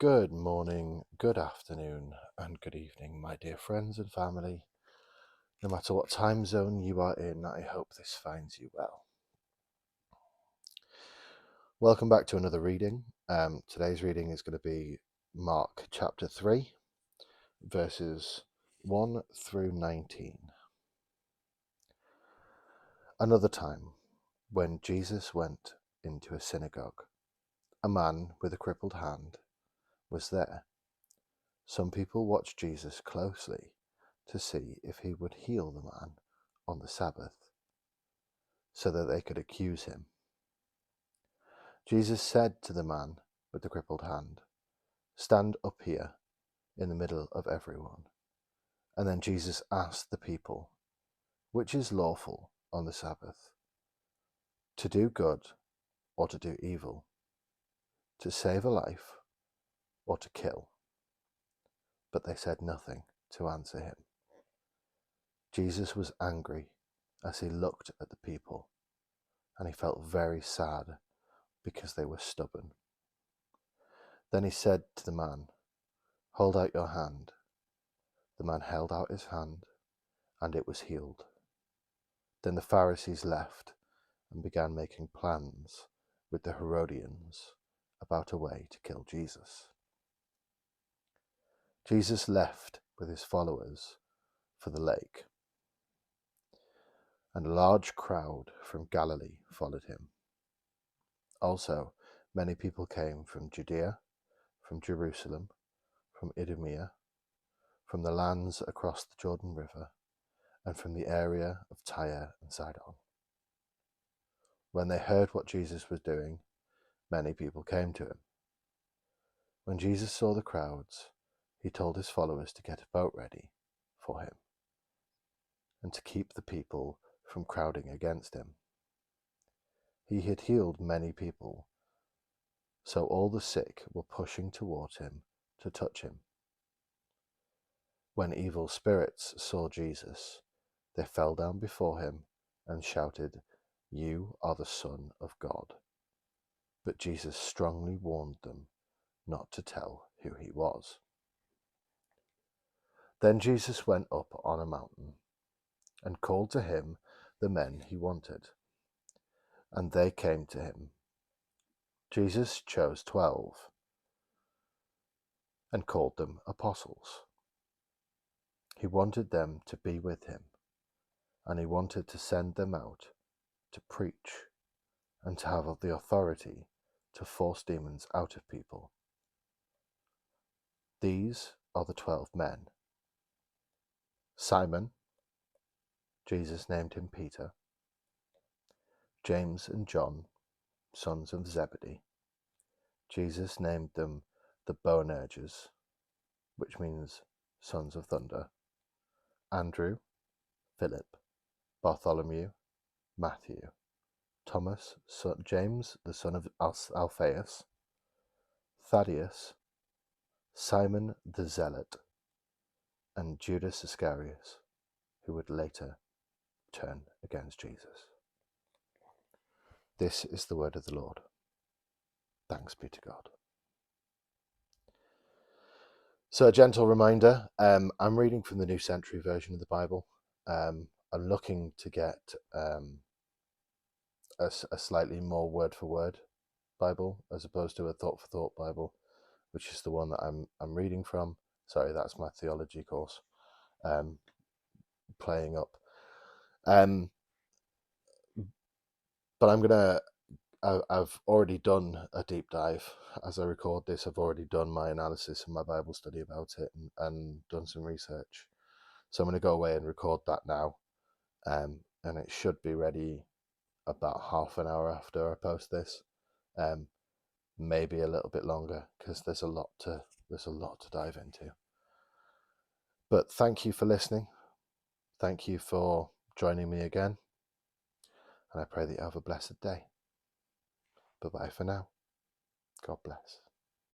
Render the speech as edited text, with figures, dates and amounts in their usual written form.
Good morning, good afternoon, and good evening, my dear friends and family. No matter what time zone you are in, I hope this finds you well. Welcome back to another reading. Today's reading is going to be Mark chapter 3, verses 1 through 19. Another time, when Jesus went into a synagogue, a man with a crippled hand was there. Some people watched Jesus closely to see if he would heal the man on the Sabbath, so that they could accuse him. Jesus said to the man with the crippled hand, "Stand up here in the middle of everyone." And then Jesus asked the people, "Which is lawful on the Sabbath? To do good or to do evil? To save a life or to kill?" But they said nothing to answer him. Jesus was angry as he looked at the people, and he felt very sad because they were stubborn. Then he said to the man, "Hold out your hand." The man held out his hand, and it was healed. Then the Pharisees left and began making plans with the Herodians about a way to kill Jesus. Jesus left with his followers for the lake, and a large crowd from Galilee followed him. Also, many people came from Judea, from Jerusalem, from Idumea, from the lands across the Jordan River, and from the area of Tyre and Sidon. When they heard what Jesus was doing, many people came to him. When Jesus saw the crowds, he told his followers to get a boat ready for him and to keep the people from crowding against him. He had healed many people, so all the sick were pushing toward him to touch him. When evil spirits saw Jesus, they fell down before him and shouted, "You are the Son of God." But Jesus strongly warned them not to tell who he was. Then Jesus went up on a mountain and called to him the men he wanted, and they came to him. Jesus chose 12 and called them apostles. He wanted them to be with him, and he wanted to send them out to preach and to have the authority to force demons out of people. These are the 12 men. Simon, Jesus named him Peter. James and John, sons of Zebedee. Jesus named them the Boanerges, which means sons of thunder. Andrew, Philip, Bartholomew, Matthew, Thomas, James the son of Alphaeus, Thaddeus, Simon the Zealot, and Judas Iscariot, who would later turn against Jesus. This is the word of the Lord. Thanks be to God. So a gentle reminder, I'm reading from the New Century Version of the Bible. I'm looking to get a slightly more word-for-word Bible as opposed to a thought-for-thought Bible, which is the one that I'm reading from. Sorry, that's my theology course playing up. But I've already done a deep dive. As I record this, I've already done my analysis and my Bible study about it and done some research. So I'm going to go away and record that now. And it should be ready about half an hour after I post this. Maybe a little bit longer because there's a lot to dive into. But thank you for listening. Thank you for joining me again. And I pray that you have a blessed day. Bye-bye for now. God bless.